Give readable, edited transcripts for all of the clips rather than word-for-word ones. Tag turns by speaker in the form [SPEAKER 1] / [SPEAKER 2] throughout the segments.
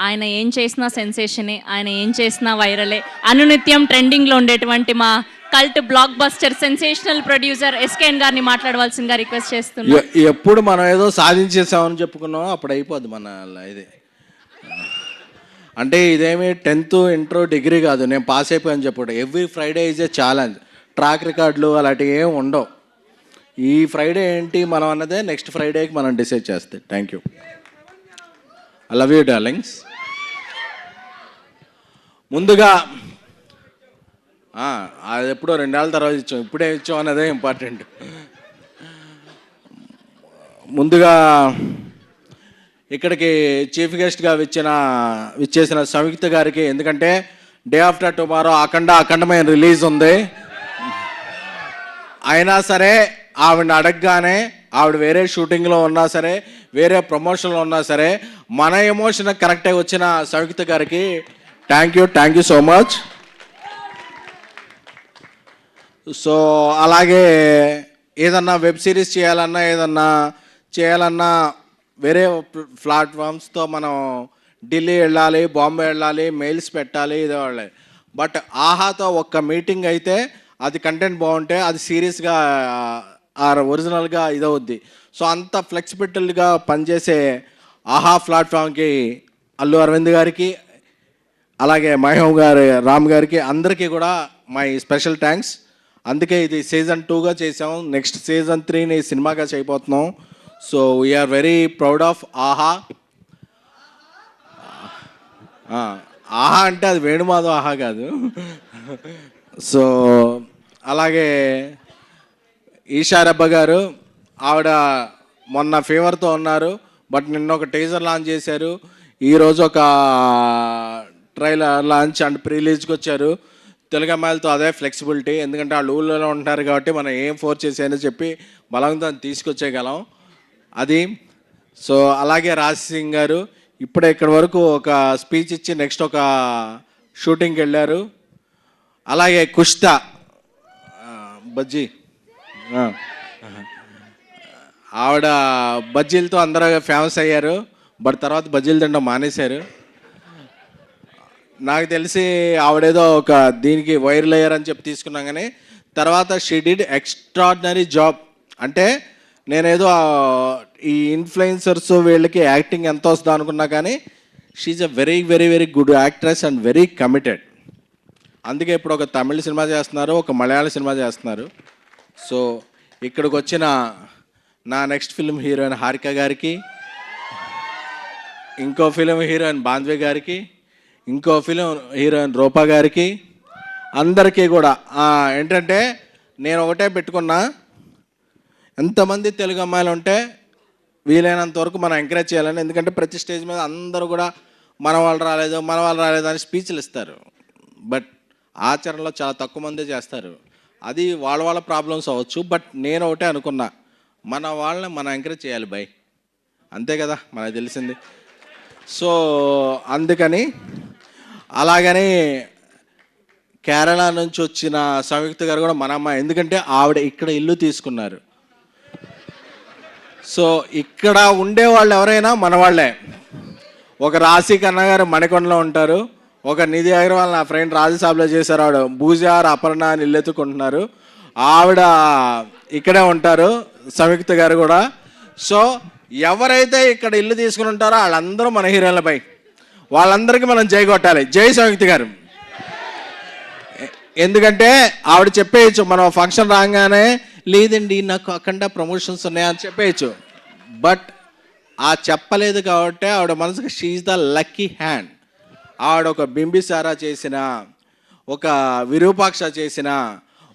[SPEAKER 1] ఆయన ఏం చేసినా సెన్సేషనే, ఆయన ఏం చేసినా వైరలే. అనునిత్యం ట్రెండింగ్లో ఉండేటువంటి మా cult block buster sensational producer SKN గారిని మాట్లాడవలసిందిగా రిక్వెస్ట్ చేస్తున్నా.
[SPEAKER 2] ఎప్పుడు మనం ఏదో సాధించేసామని చెప్పుకున్నాం, అప్పుడు అయిపోద్ది మన ఇది. అంటే ఇదేమి 10th ఇంటర్ డిగ్రీ కాదు, నేను పాస్ అయిపోయాను చెప్పాడు. Every Friday is a challenge. Track రికార్డులు అలాంటివి ఏమి ఉండవు. ఈ ఫ్రైడే ఏంటి మనం అన్నదే నెక్స్ట్ ఫ్రైడేకి మనం డిసైడ్ చేస్తే. Thank you. I love you darlings. ముందుగా అది ఎప్పుడో 2 ఏళ్ళ తర్వాత ఇచ్చాం, ఇప్పుడే ఇచ్చాం అన్నదే ఇంపార్టెంట్. ముందుగా ఇక్కడికి చీఫ్ గెస్ట్గా విచ్చేసిన సంయుక్త గారికి, ఎందుకంటే డే ఆఫ్టర్ టుమారో అఖండమైన రిలీజ్ ఉంది. అయినా సరే ఆవిడని అడగగానే, ఆవిడ వేరే షూటింగ్లో ఉన్నా సరే, వేరే ప్రమోషన్లో ఉన్నా సరే, మన ఎమోషన్ కరెక్ట్గా వచ్చిన సంయుక్త గారికి thank you so much. So అలాగే ఏదన్నా వెబ్ సిరీస్ చేయాలన్నా వేరే ప్లాట్ఫామ్స్తో మనం ఢిల్లీ వెళ్ళాలి, బాంబే వెళ్ళాలి, మెయిల్స్ పెట్టాలి, ఇదే వాళ్ళే. బట్ ఆహాతో ఒక్క మీటింగ్ అయితే అది కంటెంట్ బాగుంటే అది సీరియస్గా ఒరిజినల్గా ఇదవుద్ది. సో అంత ఫ్లెక్సిబిలిటీగా పనిచేసే ఆహా ప్లాట్ఫామ్కి అల్లు అరవింద్ గారికి, అలాగే మహేమ్ రామ్ గారికి, అందరికీ కూడా మై స్పెషల్ థ్యాంక్స్. అందుకే ఇది సీజన్ 2గా చేసాం, నెక్స్ట్ సీజన్ 3ని సినిమాగా చేయబోతున్నాం. So we are very proud of Aha. Aha అంటే అది వేణుమాధవ్ ఆహా కాదు. సో అలాగే ఈషారబ్బ గారు, ఆవిడ మొన్న ఫీవర్తో ఉన్నారు, బట్ నిన్న ఒక టీజర్ లాంచ్ చేశారు, ఈరోజు ఒక ట్రైలర్ లాంచ్ అండ్ ప్రీలీజ్కి వచ్చారు. తెలుగు అమ్మాయిలతో అదే ఫ్లెక్సిబిలిటీ, ఎందుకంటే వాళ్ళు ఊళ్ళో ఉంటారు కాబట్టి మనం ఏం ఫోర్స్ చేసాయని చెప్పి బలవంతం తీసుకొచ్చేయగలం అది. సో అలాగే రాజ్ సింగ్ గారు ఇప్పుడే ఇక్కడి వరకు ఒక స్పీచ్ ఇచ్చి నెక్స్ట్ ఒక షూటింగ్కి వెళ్ళారు. అలాగే కుష్తా బజ్జీ, ఆవిడ బజ్జీలతో అందరూ ఫేమస్ అయ్యారు, బట్ తర్వాత బజ్జీలు తినడం మానేశారు. నాకు తెలిసి ఆవిడేదో ఒక దీనికి వైరల్ అయ్యారని చెప్పి తీసుకున్నాం, కానీ తర్వాత షీ డిడ్ ఎక్స్ట్రాడినరీ జాబ్. అంటే నేనేదో ఈ ఇన్ఫ్లుయెన్సర్స్ వీళ్ళకి యాక్టింగ్ ఎంత వస్తుందో అనుకున్నా, కానీ she's a very very very good actress and very committed. అందుకే ఇప్పుడు ఒక తమిళ సినిమా చేస్తున్నారు, ఒక మలయాళ సినిమా చేస్తున్నారు. సో ఇక్కడికి వచ్చిన నా నెక్స్ట్ ఫిల్మ్ హీరోయిన్ హారిక గారికి, ఇంకో ఫిలిం హీరోయిన్ బాంద్వే గారికి, ఇంకో ఫిలిం హీరోయిన్ రూపా గారికి, అందరికీ కూడా ఏంటంటే నేను ఒకటే పెట్టుకున్నా, ఎంతమంది తెలుగు అమ్మాయిలు ఉంటే వీలైనంత వరకు మనం ఎంకరేజ్ చేయాలని. ఎందుకంటే ప్రతి స్టేజ్ మీద అందరూ కూడా మన వాళ్ళు రాలేదు అని స్పీచ్లు ఇస్తారు, బట్ ఆచరణలో చాలా తక్కువ మందే చేస్తారు. అది వాళ్ళ ప్రాబ్లమ్స్ అవ్వచ్చు, బట్ నేను ఒకటే అనుకున్నా, మన వాళ్ళని మనం ఎంకరేజ్ చేయాలి బై, అంతే కదా మనకు తెలిసింది. సో అందుకని అలాగని కేరళ నుంచి వచ్చిన సంయుక్త గారు కూడా మన అమ్మాయి, ఎందుకంటే ఆవిడ ఇక్కడ ఇల్లు తీసుకున్నారు. సో ఇక్కడ ఉండేవాళ్ళు ఎవరైనా మన వాళ్ళే. ఒక రాశి కన్నా గారు మణికొండలో ఉంటారు, ఒక నిధి అగర్వాల్ నా ఫ్రెండ్ రాజసాబ్లో చేశారు, ఆవిడ పూజార్ అపర్ణ అని ఇల్లు ఎత్తుకుంటున్నారు, ఆవిడ ఇక్కడే ఉంటారు, సంయుక్త గారు కూడా. సో ఎవరైతే ఇక్కడ ఇల్లు తీసుకుని ఉంటారో వాళ్ళందరూ మన హీరోలపై, వాళ్ళందరికీ మనం జై కొట్టాలి. జై సంయుక్త గారు. ఎందుకంటే ఆవిడ చెప్పేయచ్చు, మనం ఫంక్షన్ రాగానే లేదండి నాకు అఖండ ప్రమోషన్స్ ఉన్నాయని చెప్పేయచ్చు, బట్ ఆ చెప్పలేదు కాబట్టి ఆవిడ మనసుకి షీఈ్ ద లక్కీ హ్యాండ్. ఆవిడ ఒక బింబిసారా చేసిన, ఒక విరూపాక్ష చేసిన,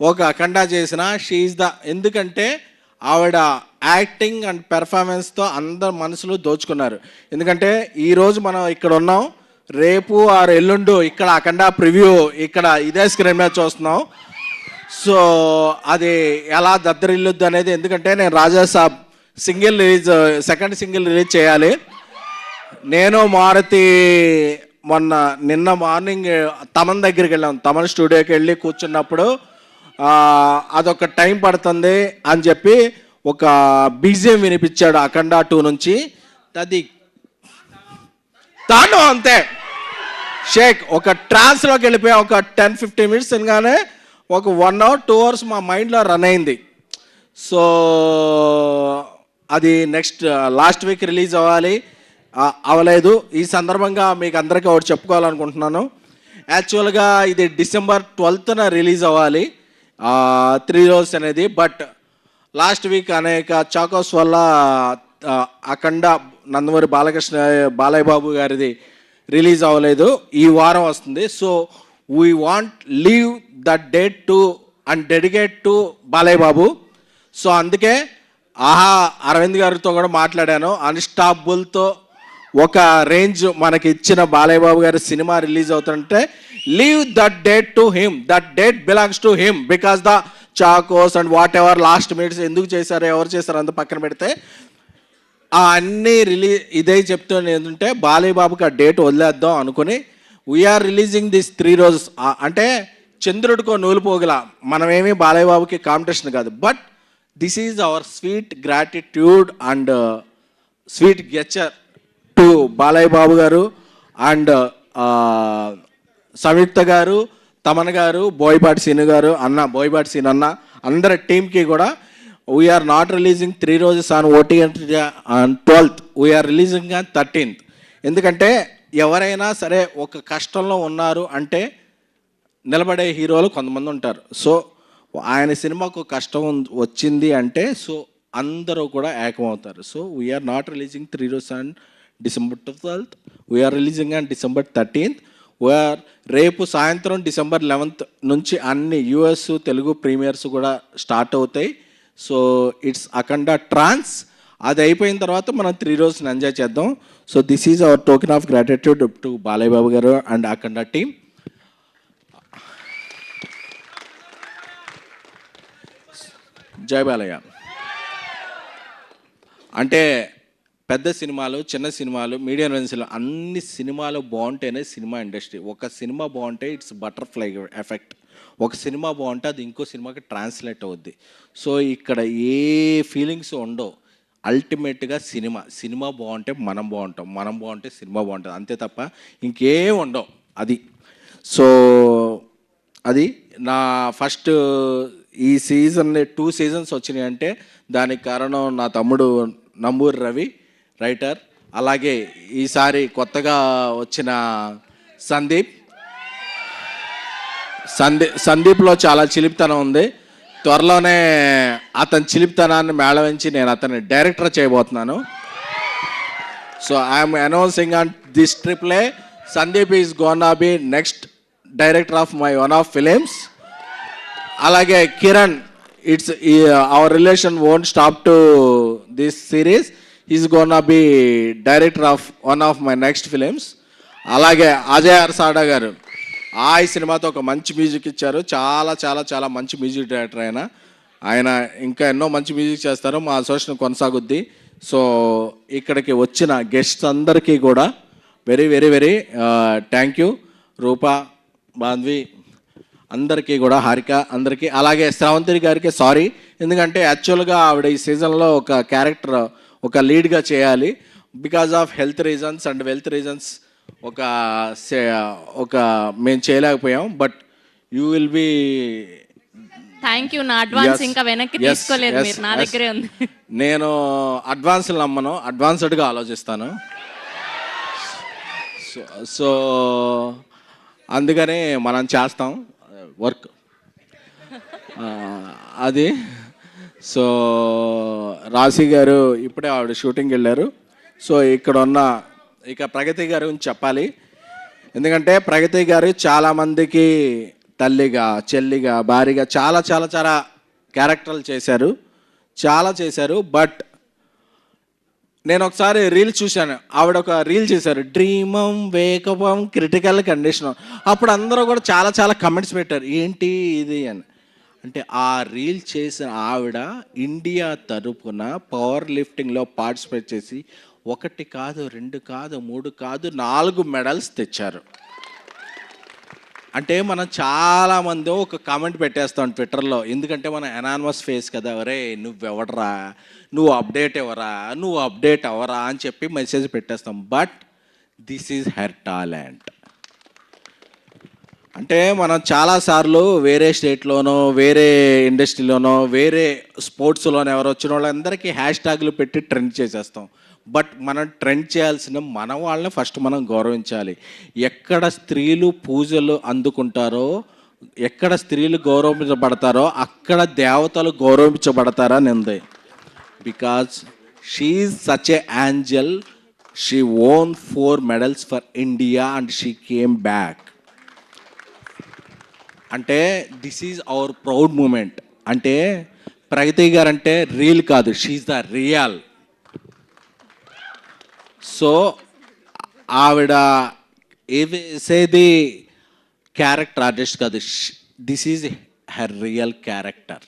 [SPEAKER 2] ఒక అఖండ చేసిన, షీఈ్ ద, ఎందుకంటే ఆవిడ యాక్టింగ్ అండ్ పెర్ఫార్మెన్స్తో అందరు మనసులు దోచుకున్నారు. ఎందుకంటే ఈరోజు మనం ఇక్కడ ఉన్నాం, రేపు ఆరు ఎల్లుండు ఇక్కడ అఖండ ప్రివ్యూ ఇక్కడ ఇదే స్క్రీన్ మీద చూస్తున్నాం. సో అది ఎలా దద్దరిల్లుద్ది అనేది, ఎందుకంటే నేను రాజాసాబ్ సెకండ్ సింగిల్ రిలీజ్ చేయాలి. నేను మారుతి నిన్న మార్నింగ్ తమన్ దగ్గరికి వెళ్ళాం, తమన్ స్టూడియోకి వెళ్ళి కూర్చున్నప్పుడు అదొక టైం పడుతుంది అని చెప్పి ఒక బీజిఎం వినిపించాడు అఖండ 2 నుంచి. అది తాండవం అంతే. షేక్ ఒక ట్రాన్స్లోకి వెళ్ళిపోయా. ఒక 10-15 మినిట్స్ తినగానే ఒక 1 hour 2 hours మా మైండ్లో రన్ అయింది. సో అది నెక్స్ట్ లాస్ట్ వీక్ రిలీజ్ అవ్వాలి, అవ్వలేదు. ఈ సందర్భంగా మీకు అందరికీ ఒకటి చెప్పుకోవాలనుకుంటున్నాను. యాక్చువల్గా ఇది December 12th రిలీజ్ అవ్వాలి 3 Rows అనేది. బట్ లాస్ట్ వీక్ అనేక చాకోస్ వల్ల అఖండ నందమూరి బాలయ్య బాబు గారిది రిలీజ్ అవ్వలేదు. ఈ వారం వస్తుంది. So we want leave that date to and dedicate to Balayya Babu. So అందుకే ఆహా అరవింద్ గారితో కూడా మాట్లాడాను. అన్స్టాపుల్తో ఒక రేంజ్ మనకి ఇచ్చిన బాలయ్య బాబు గారి సినిమా రిలీజ్ అవుతుంటే leave that date to him, that date belongs to him. Because the Chocos and what ever last minutes ఎందుకు చేశారు, ఎవరు చేశారు అంత పక్కన పెడితే అన్నీ ఇదే చెప్తాను. ఏంటంటే బాలయ్య బాబుకి ఆ డేట్ వదిలేద్దాం అనుకుని వీఆర్ రిలీజింగ్ దిస్ 3 Rows. అంటే చంద్రుడికో నూలు పోగల, మనమేమీ బాలయ్య బాబుకి కాంపిటీషన్ కాదు. But this is our sweet gratitude and sweet gesture to Balayya Babu garu and సంయుక్త గారు, తమన్ గారు, బోయపాటి సీను గారు, బోయపాటి సీను అన్న, అందరి టీంకి కూడా we are not releasing 3 Rows on OTT on 12th. We are releasing on 13th. ఎందుకంటే ఎవరైనా సరే ఒక కష్టంలో ఉన్నారు అంటే నిలబడే హీరోలు కొంతమంది ఉంటారు. సో ఆయన సినిమాకు కష్టం వచ్చింది అంటే సో అందరూ కూడా ఏకమవుతారు. So we are not releasing 3 Rows on December 12th. We are releasing on December 13th. We are రేపు సాయంత్రం December 11th నుంచి అన్ని US తెలుగు ప్రీమియర్స్ కూడా స్టార్ట్ అవుతాయి. So it's Akhanda trance. అది అయిపోయిన తర్వాత మనం 3 Rows ఎంజాయ్ చేద్దాం. So this is our token of gratitude to Balayya Babu garu and Akhanda team. జై బాలయ్య. అంటే పెద్ద సినిమాలు, చిన్న సినిమాలు, మీడియం రేంజ్ సినిమాలు, అన్ని సినిమాలు బాగుంటేనే సినిమా ఇండస్ట్రీ. ఒక సినిమా బాగుంటే ఇట్స్ బటర్ఫ్లై ఎఫెక్ట్. ఒక సినిమా బాగుంటే అది ఇంకో సినిమాకి ట్రాన్స్లేట్ అవుద్ది. సో ఇక్కడ ఏ ఫీలింగ్స్ ఉండవు. అల్టిమేట్గా సినిమా బాగుంటే మనం బాగుంటాం, మనం బాగుంటే సినిమా బాగుంటుంది, అంతే తప్ప ఇంకేం ఉండవు. అది సో అది నా ఫస్ట్ ఈ సీజన్ 2 seasons వచ్చినాయి అంటే దానికి కారణం నా తమ్ముడు నంబూరి రవి రైటర్, అలాగే ఈసారి కొత్తగా వచ్చిన సందీప్లో చాలా చిలిపితనం ఉంది. త్వరలోనే అతని చిలిపితనాన్ని మేళవించి నేను అతన్ని డైరెక్టర్ చేయబోతున్నాను. So I'm announcing on this triple Sandeep is gonna be next director of my one of films. అలాగే Kiran, it's our relation won't stop to this series. Is gonna be director of one of my next films. అలాగే అజయ్ అర్సాడా గారు ఈ సినిమాతో ఒక మంచి music ఇచ్చారు. చాలా చాలా చాలా మంచి మ్యూజిక్ డైరెక్టర్ ఆయన ఇంకా ఎన్నో మంచి మ్యూజిక్ చేస్తారు. మా అసోసియేషన్ కొనసాగుద్ది. సో ఇక్కడికి వచ్చిన గెస్ట్స్ అందరికీ కూడా very very very thank you. Rupa, Bandhavi అందరికీ కూడా, హారిక అందరికీ, అలాగే శ్రావంతి గారికి సారీ. ఎందుకంటే యాక్చువల్గా ఆవిడ ఈ సీజన్లో ఒక క్యారెక్టర్ ఒక లీడ్గా చేయాలి. Because of health reasons and wealth reasons ఒక మేము చేయలేకపోయాం. But you will be
[SPEAKER 1] thank you. నా అడ్వాన్స్ ఇంకా వెనక్కి తీసుకోలేదు మీరు, నా దగ్గరే ఉంది.
[SPEAKER 2] నేను అడ్వాన్స్లు నమ్మను, అడ్వాన్స్డ్గా ఆలోచిస్తాను. సో అందుకని మనం చేస్తాం వర్క్ అది. సో రాశి గారు ఇప్పుడే ఆవిడ షూటింగ్కి వెళ్ళారు. సో ఇక్కడ ఉన్న ప్రగతి గారి గురించి చెప్పాలి. ఎందుకంటే ప్రగతి గారు చాలామందికి తల్లిగా, చెల్లిగా, భార్యగా చాలా చాలా చాలా క్యారెక్టర్లు చేశారు. బట్ నేను ఒకసారి రీల్ చూశాను, ఆవిడ ఒక రీల్ చేశారు, డ్రీమం, వేకపం, క్రిటికల్ కండిషన్. అప్పుడు అందరూ కూడా చాలా చాలా కమెంట్స్ పెట్టారు, ఏంటి ఇది అని. అంటే ఆ రీల్ చేసిన ఆవిడ ఇండియా తరపున పవర్ లిఫ్టింగ్లో పార్టిసిపేట్ చేసి 1 కాదు 2 కాదు 3 కాదు 4 మెడల్స్ తెచ్చారు. అంటే మనం చాలామంది ఒక కామెంట్ పెట్టేస్తాం ట్విట్టర్లో, ఎందుకంటే మన ఎనానిమస్ ఫేస్ కదా, ఒరే నువ్వెవడరా, నువ్వు అప్డేట్ అవ్వరా అని చెప్పి మెసేజ్ పెట్టేస్తాం. But this is her talent. అంటే మనం చాలాసార్లు వేరే స్టేట్లోనో, వేరే ఇండస్ట్రీలోనో, వేరే స్పోర్ట్స్లోనో ఎవరు వచ్చిన వాళ్ళందరికీ హ్యాష్ ట్యాగ్లు పెట్టి ట్రెండ్ చేసేస్తాం. బట్ మనం ట్రెండ్ చేయాల్సిన మన వాళ్ళని ఫస్ట్ మనం గౌరవించాలి. ఎక్కడ స్త్రీలు పూజలు అందుకుంటారో, ఎక్కడ స్త్రీలు గౌరవించబడతారో అక్కడ దేవతలు గౌరవించబడతారని ఉంది. Because she is such a angel. She won 4 medals for India and she came back. అంటే this is our proud moment. అంటే ప్రగతి గారు అంటే రీల్ కాదు, షీఈ్ ద రియల్. సో ఆవిడ వేసేది క్యారెక్టర్ ఆర్టిస్ట్ కాదు, this is her real character.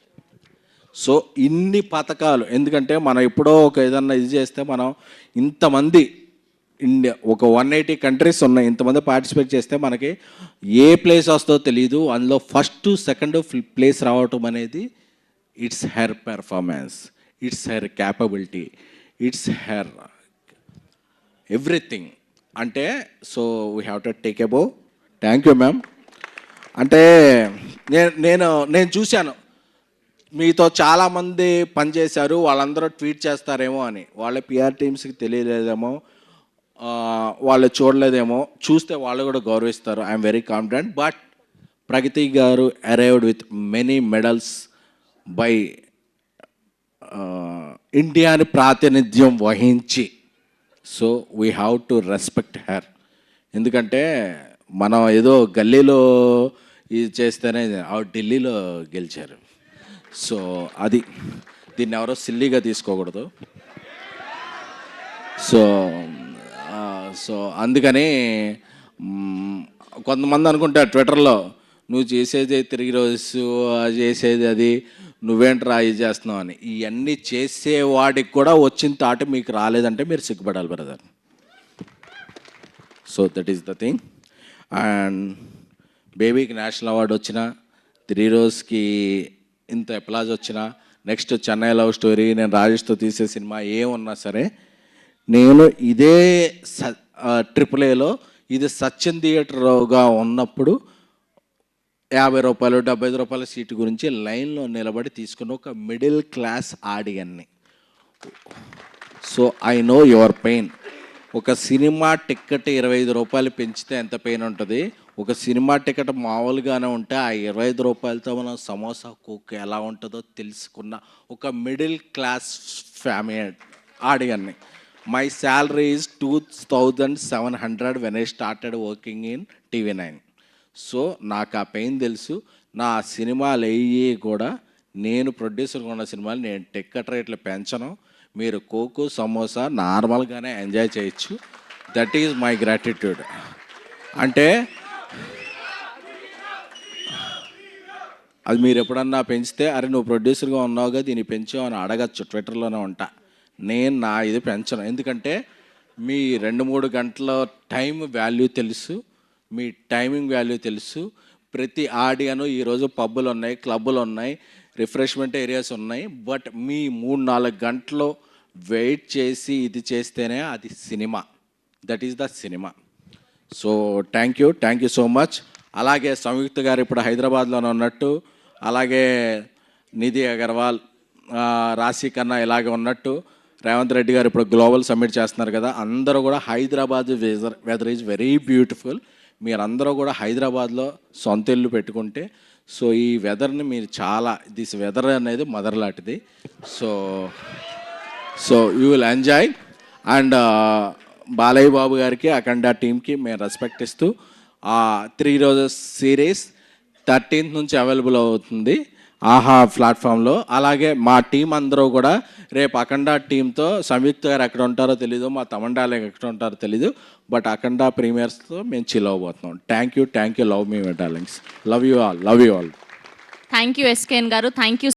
[SPEAKER 2] So ఇన్ని పథకాలు, ఎందుకంటే మనం ఎప్పుడో ఒక ఏదన్నా ఇది చేస్తే మనం ఇంతమంది ఇండియా ఒక 180 కంట్రీస్ ఉన్నాయి, ఇంతమంది పార్టిసిపేట్ చేస్తే మనకి ఏ ప్లేస్ వస్తుందో తెలియదు. అందులో ఫస్ట్ సెకండ్ ప్లేస్ రావటం అనేది it's her performance, it's her capability, it's her everything. అంటే so we have to take above. Thank you ma'am. అంటే నేను చూశాను మీతో చాలామంది పనిచేశారు, వాళ్ళందరూ ట్వీట్ చేస్తారేమో అని. వాళ్ళ పిఆర్ టీమ్స్కి తెలియలేదేమో, వాళ్ళు చూడలేదేమో, చూస్తే వాళ్ళు కూడా గౌరవిస్తారు. I'm very confident. But Pragathi garu arrived with many medals by ఇండియాని ప్రాతినిధ్యం వహించి. So we have to respect her. ఎందుకంటే మనం ఏదో గల్లీలో ఇది చేస్తేనే ఆవిడ ఢిల్లీలో గెలిచారు. సో అది దీన్ని ఎవరో సిల్లీగా తీసుకోకూడదు. సో అందుకని కొంతమంది అనుకుంటారు ట్విట్టర్లో, నువ్వు చేసేది తిరిగి రోజు చేసేది అది, నువ్వేంట్రా ఇది చేస్తున్నావు అని. ఇవన్నీ చేసేవాడికి కూడా వచ్చిన తాట మీకు రాలేదంటే మీరు సిగ్గుపడాలి brother. So that is the thing. And బేబీకి నేషనల్ అవార్డు వచ్చిన, 3 రోజుకి ఇంత అప్లాజ్ వచ్చిన, నెక్స్ట్ చెన్నై లవ్ స్టోరీ, నేను రాజేష్తో తీసే సినిమా ఏమున్నా సరే, నేను ఇదే AAAలో ఇది సచిన్ థియేటర్గా ఉన్నప్పుడు 50 రూపాయలు 75 రూపాయల సీటు గురించి లైన్లో నిలబడి తీసుకున్న ఒక మిడిల్ క్లాస్ ఆడియన్ని. So I know your pain. ఒక సినిమా టికెట్ 25 రూపాయలు పెంచితే ఎంత పెయిన్ ఉంటుంది, ఒక సినిమా టికెట్ మామూలుగానే ఉంటే ఆ 25 రూపాయలతో మనం సమోసా కోక్ ఎలా ఉంటుందో తెలుసుకున్న ఒక మిడిల్ క్లాస్ ఫ్యామిలీ ఆడియన్ని. My salary is 2,700 when I started working in TV9. So నాకు ఆ పెయిన్ తెలుసు. నా సినిమాలు అయ్యి కూడా, నేను ప్రొడ్యూసర్గా ఉన్న సినిమాలు నేను టికెట్ రేట్లు పెంచను. మీరు కోకు సమోసా నార్మల్గానే ఎంజాయ్ చేయొచ్చు. That is my gratitude. అంటే అది మీరు ఎప్పుడన్నా పెంచితే, అరే నువ్వు ప్రొడ్యూసర్గా ఉన్నావుగా దీన్ని పెంచావు అని అడగచ్చు, ట్విట్టర్లోనే ఉంటా. నేను నా ఇది పెంచను. ఎందుకంటే మీ 2-3 గంటల టైం వాల్యూ తెలుసు, మీ టైమింగ్ వాల్యూ తెలుసు. ప్రతి ఆడియను ఈరోజు పబ్బులు ఉన్నాయి, క్లబ్బులు ఉన్నాయి, రిఫ్రెష్మెంట్ ఏరియాస్ ఉన్నాయి. బట్ మీ 3-4 గంటలు వెయిట్ చేసి ఇది చేస్తేనే అది cinema. That is the cinema. So thank you so much. అలాగే సంయుక్త గారు ఇప్పుడు హైదరాబాద్లోనే ఉన్నట్టు, అలాగే నిధి అగర్వాల్, రాశి కన్నా ఇలాగే ఉన్నట్టు, రేవంత్ రెడ్డి గారు ఇప్పుడు గ్లోబల్ సమ్మిట్ చేస్తున్నారు కదా, అందరూ కూడా Hyderabad weather is very beautiful. మీరందరూ కూడా హైదరాబాద్లో సొంత ఇల్లు పెట్టుకుంటే, సో ఈ వెదర్ని మీరు చాలా, దిస్ వెదర్ అనేది మదర్ లాంటిది. So you will enjoy. And Balayya Babu గారికి, అఖండ టీమ్కి మేము రెస్పెక్ట్ ఇస్తూ 3 రోజెస్ సిరీస్ 13th నుంచి అవైలబుల్ అవుతుంది ఆహా ప్లాట్ఫామ్లో. అలాగే మా టీం అందరూ కూడా రేపు అఖండ టీంతో, సంయుక్త గారు ఎక్కడ ఉంటారో తెలీదు, మా తమండాలు ఎక్కడ ఉంటారో తెలీదు, బట్ అఖండ ప్రీమియర్స్తో మేము చిల్ అవ్వబోతున్నాం. Thank you. Love me my darlings. Love you all.
[SPEAKER 1] Thank you SKN garu. Thank you.